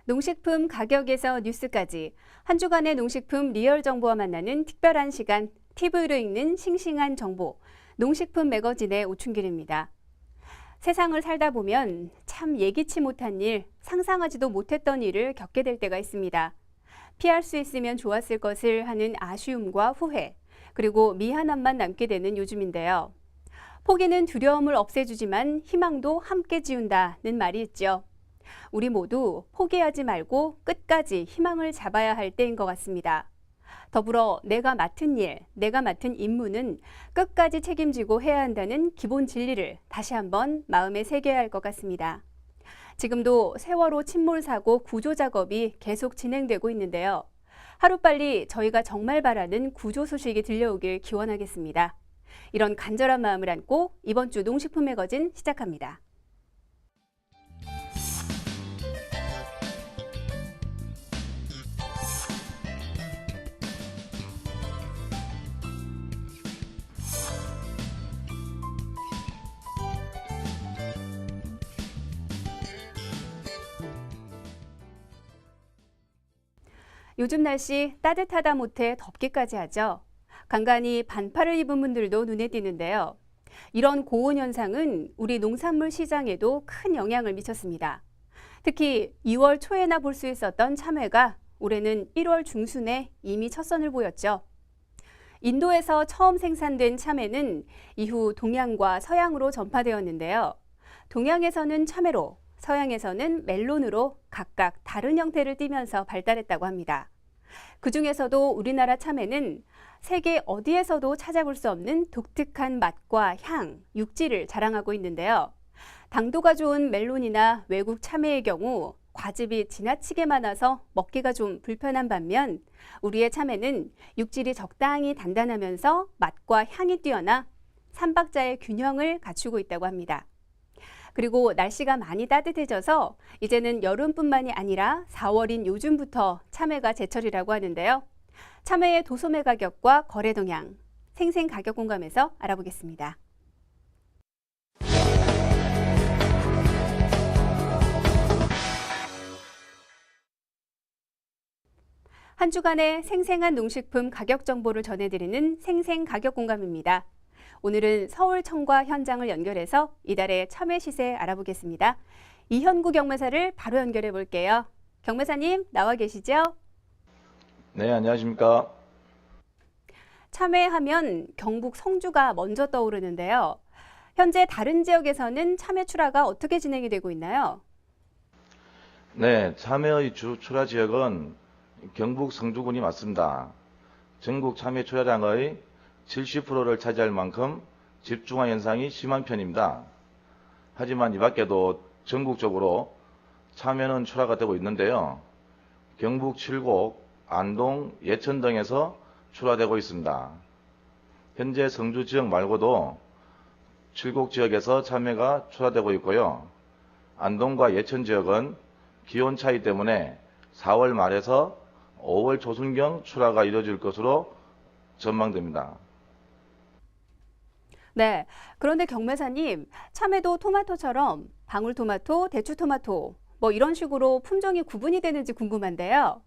농식품 가격에서 뉴스까지 한 주간의 농식품 리얼 정보와 만나는 특별한 시간, TV로 읽는 싱싱한 정보, 농식품 매거진의 오춘길입니다. 세상을 살다 보면 참 예기치 못한 일, 상상하지도 못했던 일을 겪게 될 때가 있습니다. 피할 수 있으면 좋았을 것을 하는 아쉬움과 후회, 그리고 미안함만 남게 되는 요즘인데요. 포기는 두려움을 없애주지만 희망도 함께 지운다는 말이 있죠. 우리 모두 포기하지 말고 끝까지 희망을 잡아야 할 때인 것 같습니다. 더불어 내가 맡은 일, 내가 맡은 임무는 끝까지 책임지고 해야 한다는 기본 진리를 다시 한번 마음에 새겨야 할 것 같습니다. 지금도 세월호 침몰 사고 구조 작업이 계속 진행되고 있는데요. 하루빨리 저희가 정말 바라는 구조 소식이 들려오길 기원하겠습니다. 이런 간절한 마음을 안고 이번 주 농식품 매거진 시작합니다. 요즘 날씨 따뜻하다 못해 덥기까지 하죠. 간간히 반팔을 입은 분들도 눈에 띄는데요. 이런 고온 현상은 우리 농산물 시장에도 큰 영향을 미쳤습니다. 특히 2월 초에나 볼 수 있었던 참외가 올해는 1월 중순에 이미 첫 선을 보였죠. 인도에서 처음 생산된 참외는 이후 동양과 서양으로 전파되었는데요. 동양에서는 참외로, 서양에서는 멜론으로 각각 다른 형태를 띠면서 발달했다고 합니다. 그중에서도 우리나라 참외는 세계 어디에서도 찾아볼 수 없는 독특한 맛과 향, 육질을 자랑하고 있는데요. 당도가 좋은 멜론이나 외국 참외의 경우 과즙이 지나치게 많아서 먹기가 좀 불편한 반면 우리의 참외는 육질이 적당히 단단하면서 맛과 향이 뛰어나 삼박자의 균형을 갖추고 있다고 합니다. 그리고 날씨가 많이 따뜻해져서 이제는 여름뿐만이 아니라 4월인 요즘부터 참외가 제철이라고 하는데요. 참외의 도소매 가격과 거래 동향, 생생 가격 공감에서 알아보겠습니다. 한 주간의 생생한 농식품 가격 정보를 전해드리는 생생 가격 공감입니다. 오늘은 서울 청과 현장을 연결해서 이달의 참외 시세 알아보겠습니다. 이현구 경매사를 바로 연결해 볼게요. 경매사님 나와 계시죠? 네, 안녕하십니까. 참외하면 경북 성주가 먼저 떠오르는데요. 현재 다른 지역에서는 참외 출하가 어떻게 진행이 되고 있나요? 네, 참외의 주 출하 지역은 경북 성주군이 맞습니다. 전국 참외 출하량의 70%를 차지할 만큼 집중화 현상이 심한 편입니다. 하지만 이 밖에도 전국적으로 참외는 출하가 되고 있는데요. 경북 칠곡, 안동, 예천 등에서 출하되고 있습니다. 현재 성주 지역 말고도 칠곡 지역에서 참외가 출하되고 있고요. 안동과 예천 지역은 기온 차이 때문에 4월 말에서 5월 초순경 출하가 이뤄질 것으로 전망됩니다. 네, 그런데 경매사님, 참외도 토마토처럼 방울토마토, 대추토마토 뭐 이런 식으로 품종이 구분이 되는지 궁금한데요.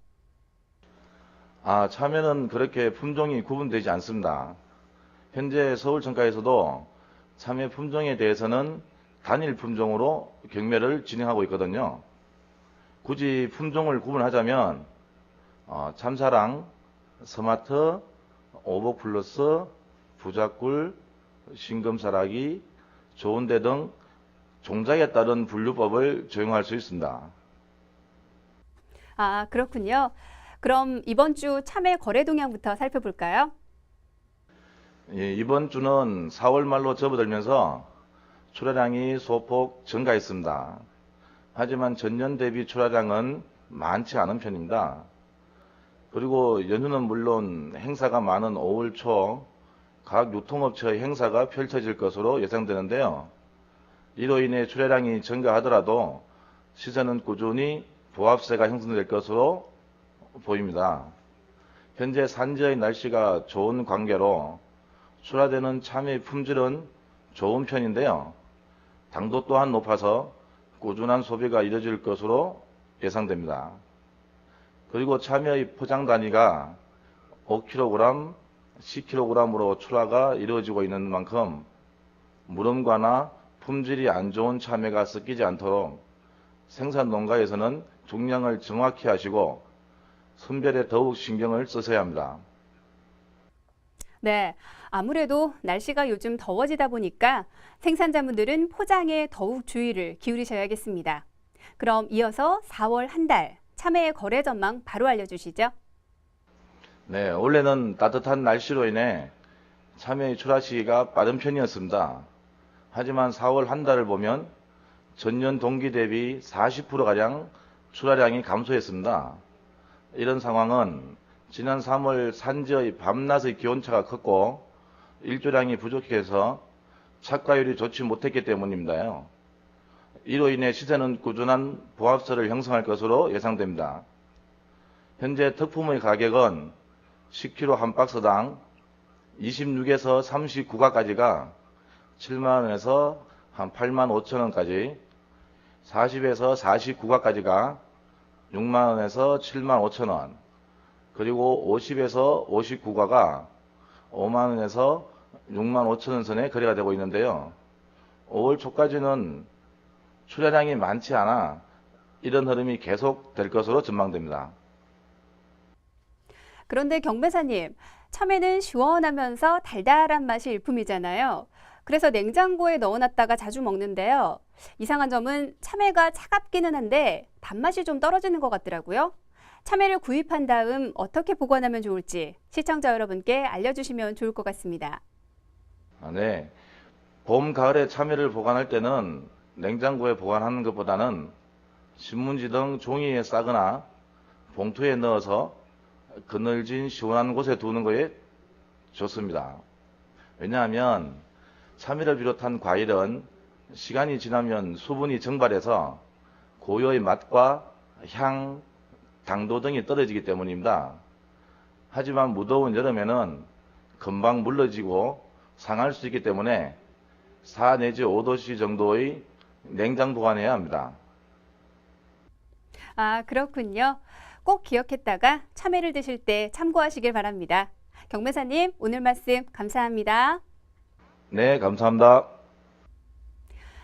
참외는 그렇게 품종이 구분되지 않습니다. 현재 서울청가에서도 참외 품종에 대해서는 단일 품종으로 경매를 진행하고 있거든요. 굳이 품종을 구분하자면 참사랑, 스마트, 오복플러스, 부작굴, 신금사라기, 좋은데 등 종작에 따른 분류법을 적용할 수 있습니다. 아, 그렇군요. 그럼 이번 주 참외 거래 동향부터 살펴볼까요? 예, 이번 주는 4월 말로 접어들면서 출하량이 소폭 증가했습니다. 하지만 전년 대비 출하량은 많지 않은 편입니다. 그리고 연휴는 물론 행사가 많은 5월 초 각 유통업체의 행사가 펼쳐질 것으로 예상되는데요. 이로 인해 출하량이 증가하더라도 시세는 꾸준히 보합세가 형성될 것으로 보입니다. 현재 산지의 날씨가 좋은 관계로 출하되는 참외 품질은 좋은 편인데요. 당도 또한 높아서 꾸준한 소비가 이뤄질 것으로 예상됩니다. 그리고 참외의 포장 단위가 5kg, 10kg으로 출하가 이루어지고 있는 만큼 무름과나 품질이 안 좋은 참외가 섞이지 않도록 생산 농가에서는 중량을 정확히 하시고 선별에 더욱 신경을 쓰셔야 합니다. 네, 아무래도 날씨가 요즘 더워지다 보니까 생산자분들은 포장에 더욱 주의를 기울이셔야겠습니다. 그럼 이어서 4월 한 달 참외의 거래 전망 바로 알려주시죠. 네, 원래는 따뜻한 날씨로 인해 참외의 출하 시기가 빠른 편이었습니다. 하지만 4월 한 달을 보면 전년 동기 대비 40%가량 출하량이 감소했습니다. 이런 상황은 지난 3월 산지의 밤낮의 기온차가 컸고 일조량이 부족해서 착과율이 좋지 못했기 때문입니다. 이로 인해 시세는 꾸준한 보합세를 형성할 것으로 예상됩니다. 현재 특품의 가격은 10kg 한 박스당 26에서 39가까지가 7만원에서 한 8만 5천원까지, 40에서 49가까지가 6만원에서 7만 5천원, 그리고 50에서 59가가 5만원에서 6만 5천원 선에 거래가 되고 있는데요. 5월 초까지는 출하량이 많지 않아 이런 흐름이 계속될 것으로 전망됩니다. 그런데 경매사님, 참외는 시원하면서 달달한 맛이 일품이잖아요. 그래서 냉장고에 넣어놨다가 자주 먹는데요. 이상한 점은 참외가 차갑기는 한데 단맛이 좀 떨어지는 것 같더라고요. 참외를 구입한 다음 어떻게 보관하면 좋을지 시청자 여러분께 알려주시면 좋을 것 같습니다. 네. 봄, 가을에 참외를 보관할 때는 냉장고에 보관하는 것보다는 신문지 등 종이에 싸거나 봉투에 넣어서 그늘진 시원한 곳에 두는 것이 좋습니다. 왜냐하면 참외를 비롯한 과일은 시간이 지나면 수분이 증발해서 고유의 맛과 향, 당도 등이 떨어지기 때문입니다. 하지만 무더운 여름에는 금방 물러지고 상할 수 있기 때문에 4 내지 5도씨 정도의 냉장 보관해야 합니다. 아, 그렇군요. 꼭 기억했다가 참외를 드실 때 참고하시길 바랍니다. 경매사님, 오늘 말씀 감사합니다. 네, 감사합니다.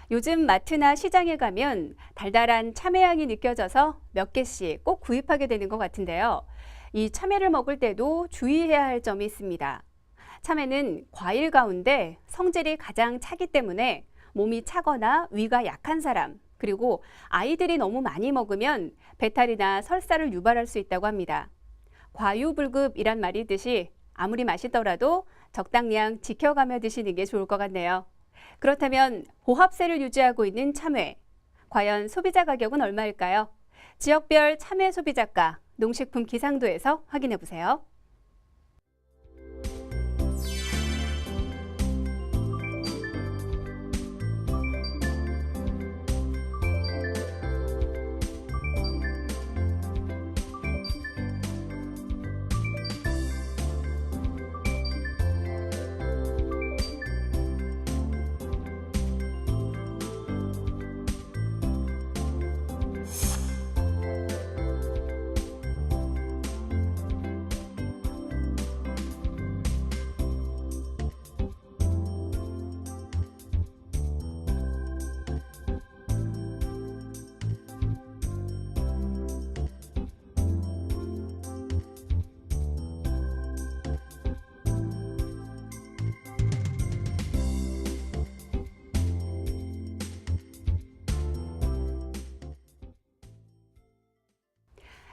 요즘 마트나 시장에 가면 달달한 참외향이 느껴져서 몇 개씩 꼭 구입하게 되는 것 같은데요. 이 참외를 먹을 때도 주의해야 할 점이 있습니다. 참외는 과일 가운데 성질이 가장 차기 때문에 몸이 차거나 위가 약한 사람, 그리고 아이들이 너무 많이 먹으면 배탈이나 설사를 유발할 수 있다고 합니다. 과유불급이란 말이 있듯이 아무리 맛있더라도 적당량 지켜가며 드시는 게 좋을 것 같네요. 그렇다면 보합세를 유지하고 있는 참외, 과연 소비자 가격은 얼마일까요? 지역별 참외 소비자가 농식품 기상도에서 확인해 보세요.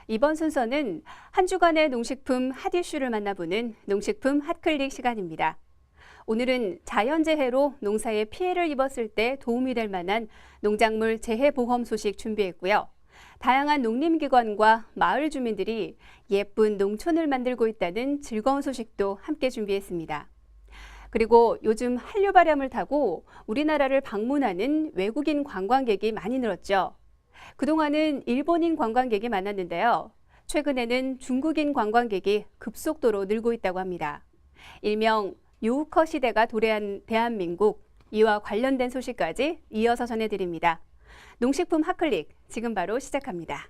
이번 순서는 한 주간의 농식품 핫 이슈를 만나보는 농식품 핫클릭 시간입니다. 오늘은 자연재해로 농사에 피해를 입었을 때 도움이 될 만한 농작물 재해보험 소식 준비했고요. 다양한 농림기관과 마을 주민들이 예쁜 농촌을 만들고 있다는 즐거운 소식도 함께 준비했습니다. 그리고 요즘 한류 바람을 타고 우리나라를 방문하는 외국인 관광객이 많이 늘었죠. 그동안은 일본인 관광객이 많았는데요. 최근에는 중국인 관광객이 급속도로 늘고 있다고 합니다. 일명 요우커 시대가 도래한 대한민국, 이와 관련된 소식까지 이어서 전해드립니다. 농식품 핫클릭 지금 바로 시작합니다.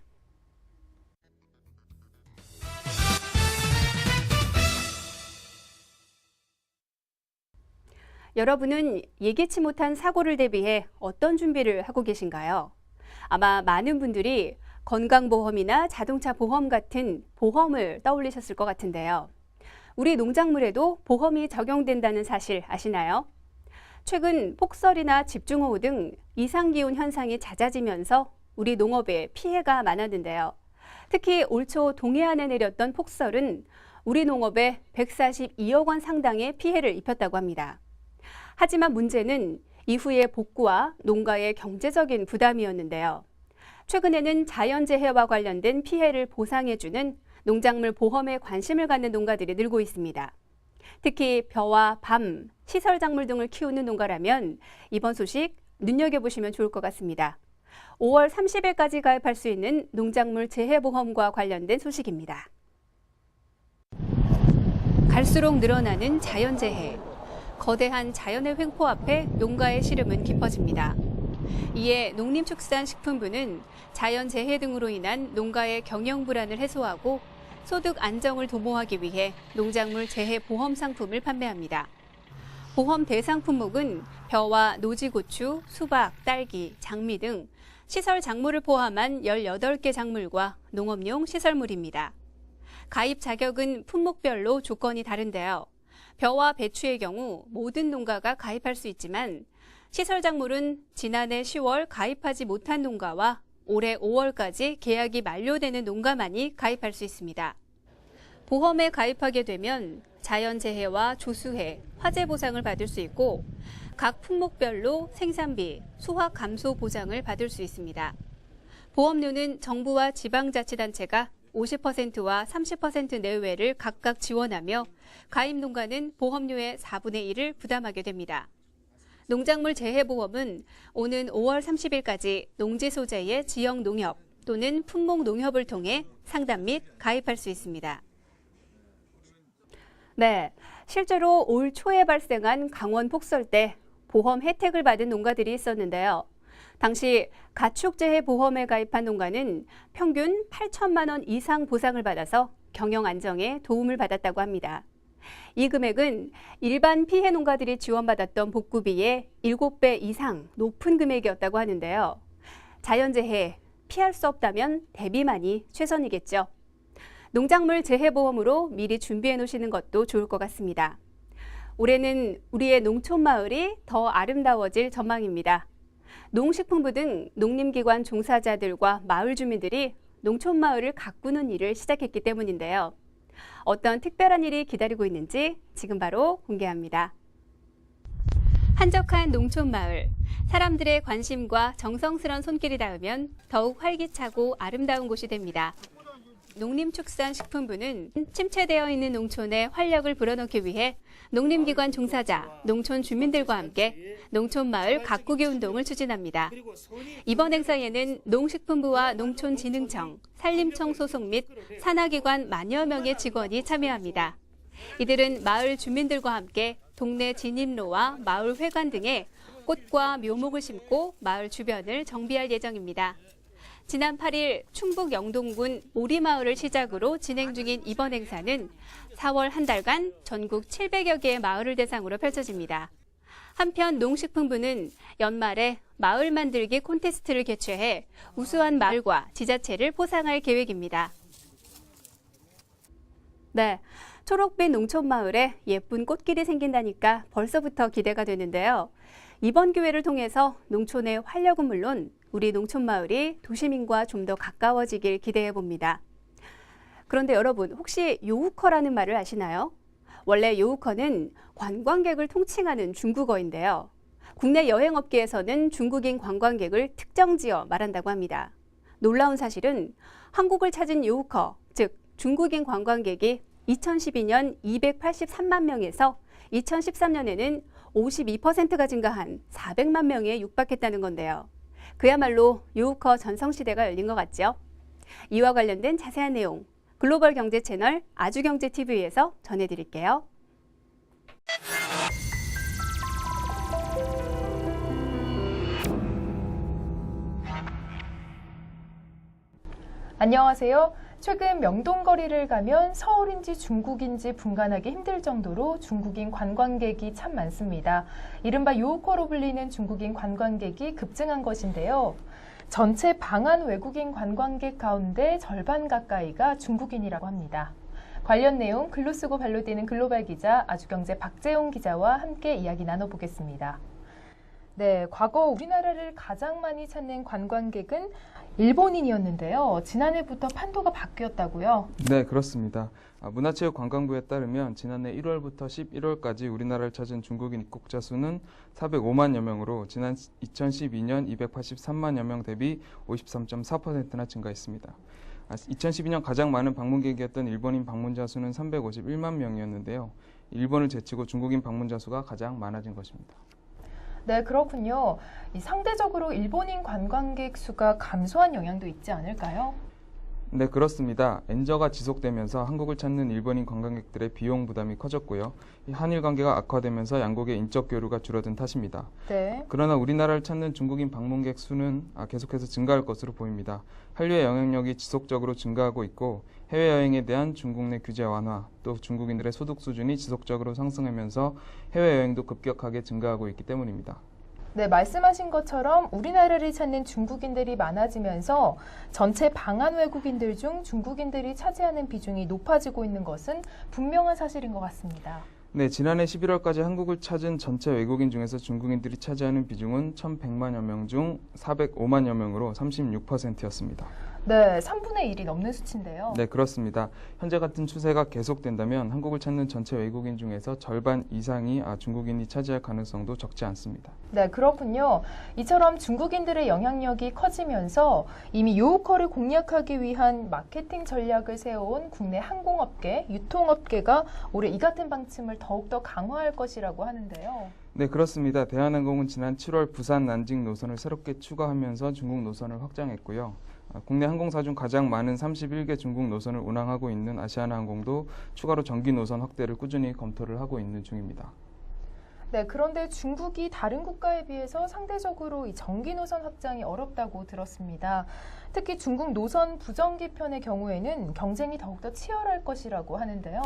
여러분은 예기치 못한 사고를 대비해 어떤 준비를 하고 계신가요? 아마 많은 분들이 건강보험이나 자동차 보험 같은 보험을 떠올리셨을 것 같은데요. 우리 농작물에도 보험이 적용된다는 사실 아시나요? 최근 폭설이나 집중호우 등 이상기온 현상이 잦아지면서 우리 농업에 피해가 많았는데요. 특히 올 초 동해안에 내렸던 폭설은 우리 농업에 142억 원 상당의 피해를 입혔다고 합니다. 하지만 문제는 이후의 복구와 농가의 경제적인 부담이었는데요. 최근에는 자연재해와 관련된 피해를 보상해주는 농작물 보험에 관심을 갖는 농가들이 늘고 있습니다. 특히 벼와 밤, 시설작물 등을 키우는 농가라면 이번 소식 눈여겨보시면 좋을 것 같습니다. 5월 30일까지 가입할 수 있는 농작물 재해보험과 관련된 소식입니다. 갈수록 늘어나는 자연재해. 거대한 자연의 횡포 앞에 농가의 시름은 깊어집니다. 이에 농림축산식품부는 자연재해 등으로 인한 농가의 경영 불안을 해소하고 소득 안정을 도모하기 위해 농작물 재해 보험 상품을 판매합니다. 보험 대상 품목은 벼와 노지고추, 수박, 딸기, 장미 등 시설 작물을 포함한 18개 작물과 농업용 시설물입니다. 가입 자격은 품목별로 조건이 다른데요. 벼와 배추의 경우 모든 농가가 가입할 수 있지만 시설 작물은 지난해 10월 가입하지 못한 농가와 올해 5월까지 계약이 만료되는 농가만이 가입할 수 있습니다. 보험에 가입하게 되면 자연재해와 조수해, 화재 보상을 받을 수 있고 각 품목별로 생산비, 수확 감소 보장을 받을 수 있습니다. 보험료는 정부와 지방자치단체가 50%와 30% 내외를 각각 지원하며 가입 농가는 보험료의 4분의 1을 부담하게 됩니다. 농작물 재해보험은 오는 5월 30일까지 농지 소재의 지역 농협 또는 품목 농협을 통해 상담 및 가입할 수 있습니다. 네, 실제로 올 초에 발생한 강원 폭설 때 보험 혜택을 받은 농가들이 있었는데요. 당시 가축재해 보험에 가입한 농가는 평균 8천만 원 이상 보상을 받아서 경영 안정에 도움을 받았다고 합니다. 이 금액은 일반 피해 농가들이 지원받았던 복구비의 7배 이상 높은 금액이었다고 하는데요. 자연재해, 피할 수 없다면 대비만이 최선이겠죠. 농작물 재해보험으로 미리 준비해 놓으시는 것도 좋을 것 같습니다. 올해는 우리의 농촌 마을이 더 아름다워질 전망입니다. 농식품부 등 농림기관 종사자들과 마을 주민들이 농촌 마을을 가꾸는 일을 시작했기 때문인데요. 어떤 특별한 일이 기다리고 있는지 지금 바로 공개합니다. 한적한 농촌 마을. 사람들의 관심과 정성스런 손길이 닿으면 더욱 활기차고 아름다운 곳이 됩니다. 농림축산식품부는 침체되어 있는 농촌에 활력을 불어넣기 위해 농림기관 종사자, 농촌 주민들과 함께 농촌마을 가꾸기 운동을 추진합니다. 이번 행사에는 농식품부와 농촌진흥청, 산림청 소속 및 산하기관 만여 명의 직원이 참여합니다. 이들은 마을 주민들과 함께 동네 진입로와 마을 회관 등에 꽃과 묘목을 심고 마을 주변을 정비할 예정입니다. 지난 8일 충북 영동군 오리마을을 시작으로 진행 중인 이번 행사는 4월 한 달간 전국 700여 개의 마을을 대상으로 펼쳐집니다. 한편 농식품부는 연말에 마을 만들기 콘테스트를 개최해 우수한 마을과 지자체를 포상할 계획입니다. 네, 초록빛 농촌 마을에 예쁜 꽃길이 생긴다니까 벌써부터 기대가 되는데요. 이번 기회를 통해서 농촌의 활력은 물론 우리 농촌 마을이 도시민과 좀 더 가까워지길 기대해 봅니다. 그런데 여러분, 혹시 요우커라는 말을 아시나요? 원래 요우커는 관광객을 통칭하는 중국어인데요. 국내 여행업계에서는 중국인 관광객을 특정지어 말한다고 합니다. 놀라운 사실은 한국을 찾은 요우커, 즉 중국인 관광객이 2012년 283만 명에서 2013년에는 52%가 증가한 400만 명에 육박했다는 건데요. 그야말로 요우커 전성시대가 열린 것 같죠? 이와 관련된 자세한 내용, 글로벌 경제 채널 아주경제TV에서 전해드릴게요. 안녕하세요. 최근 명동거리를 가면 서울인지 중국인지 분간하기 힘들 정도로 중국인 관광객이 참 많습니다. 이른바 요커로 불리는 중국인 관광객이 급증한 것인데요. 전체 방한 외국인 관광객 가운데 절반 가까이가 중국인이라고 합니다. 관련 내용 글로 쓰고 발로 뛰는 글로벌 기자 아주경제 박재용 기자와 함께 이야기 나눠보겠습니다. 네, 과거 우리나라를 가장 많이 찾는 관광객은 일본인이었는데요. 지난해부터 판도가 바뀌었다고요? 네, 그렇습니다. 문화체육관광부에 따르면 지난해 1월부터 11월까지 우리나라를 찾은 중국인 입국자 수는 405만여 명으로 지난 2012년 283만여 명 대비 53.4%나 증가했습니다. 2012년 가장 많은 방문객이었던 일본인 방문자 수는 351만 명이었는데요. 일본을 제치고 중국인 방문자 수가 가장 많아진 것입니다. 네, 그렇군요. 상대적으로 일본인 관광객 수가 감소한 영향도 있지 않을까요? 네, 그렇습니다. 엔저가 지속되면서 한국을 찾는 일본인 관광객들의 비용 부담이 커졌고요. 이 한일 관계가 악화되면서 양국의 인적 교류가 줄어든 탓입니다. 네. 그러나 우리나라를 찾는 중국인 방문객 수는 계속해서 증가할 것으로 보입니다. 한류의 영향력이 지속적으로 증가하고 있고 해외여행에 대한 중국 내 규제 완화, 또 중국인들의 소득 수준이 지속적으로 상승하면서 해외여행도 급격하게 증가하고 있기 때문입니다. 네, 말씀하신 것처럼 우리나라를 찾는 중국인들이 많아지면서 전체 방한 외국인들 중 중국인들이 차지하는 비중이 높아지고 있는 것은 분명한 사실인 것 같습니다. 네, 지난해 11월까지 한국을 찾은 전체 외국인 중에서 중국인들이 차지하는 비중은 1,100만여 명 중 405만여 명으로 36%였습니다. 네, 3분의 1이 넘는 수치인데요. 네, 그렇습니다. 현재 같은 추세가 계속된다면 한국을 찾는 전체 외국인 중에서 절반 이상이 중국인이 차지할 가능성도 적지 않습니다. 네, 그렇군요. 이처럼 중국인들의 영향력이 커지면서 이미 요커를 공략하기 위한 마케팅 전략을 세워온 국내 항공업계, 유통업계가 올해 이 같은 방침을 더욱더 강화할 것이라고 하는데요. 네, 그렇습니다. 대한항공은 지난 7월 부산 난징 노선을 새롭게 추가하면서 중국 노선을 확장했고요. 국내 항공사 중 가장 많은 31개 중국 노선을 운항하고 있는 아시아나항공도 추가로 정기 노선 확대를 꾸준히 검토를 하고 있는 중입니다. 네, 그런데 중국이 다른 국가에 비해서 상대적으로 이 정기 노선 확장이 어렵다고 들었습니다. 특히 중국 노선 부정기편의 경우에는 경쟁이 더욱더 치열할 것이라고 하는데요.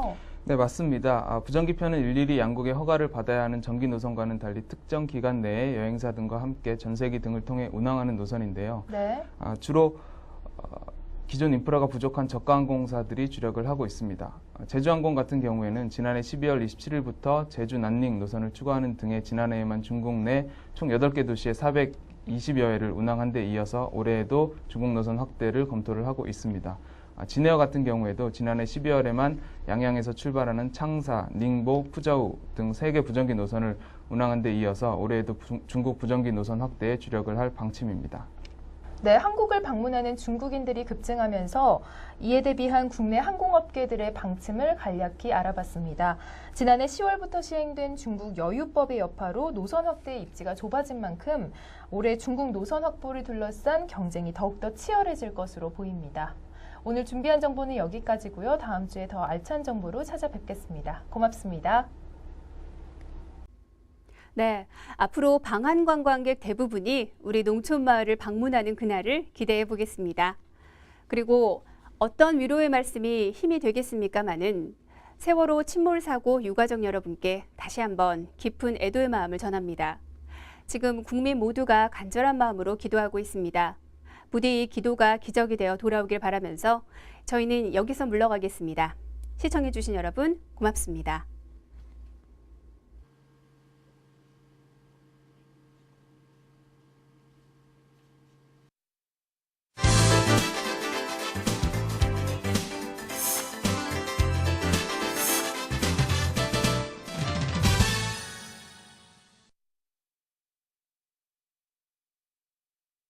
네, 맞습니다. 부정기편은 일일이 양국의 허가를 받아야 하는 정기 노선과는 달리 특정 기간 내에 여행사 등과 함께 전세기 등을 통해 운항하는 노선인데요. 네. 주로 기존 인프라가 부족한 저가 항공사들이 주력을 하고 있습니다. 제주항공 같은 경우에는 지난해 12월 27일부터 제주 난닝 노선을 추가하는 등의 지난해에만 중국 내 총 8개 도시에 420여 회를 운항한 데 이어서 올해에도 중국 노선 확대를 검토를 하고 있습니다. 진에어 같은 경우에도 지난해 12월에만 양양에서 출발하는 창사, 닝보, 푸저우 등 3개 부정기 노선을 운항한 데 이어서 올해에도 중국 부정기 노선 확대에 주력을 할 방침입니다. 네, 한국을 방문하는 중국인들이 급증하면서 이에 대비한 국내 항공업계들의 방침을 간략히 알아봤습니다. 지난해 10월부터 시행된 중국 여유법의 여파로 노선 확대의 입지가 좁아진 만큼 올해 중국 노선 확보를 둘러싼 경쟁이 더욱더 치열해질 것으로 보입니다. 오늘 준비한 정보는 여기까지고요. 다음 주에 더 알찬 정보로 찾아뵙겠습니다. 고맙습니다. 네, 앞으로 방한 관광객 대부분이 우리 농촌 마을을 방문하는 그날을 기대해 보겠습니다. 그리고 어떤 위로의 말씀이 힘이 되겠습니까마는 세월호 침몰 사고 유가족 여러분께 다시 한번 깊은 애도의 마음을 전합니다. 지금 국민 모두가 간절한 마음으로 기도하고 있습니다. 부디 이 기도가 기적이 되어 돌아오길 바라면서 저희는 여기서 물러가겠습니다. 시청해 주신 여러분 고맙습니다.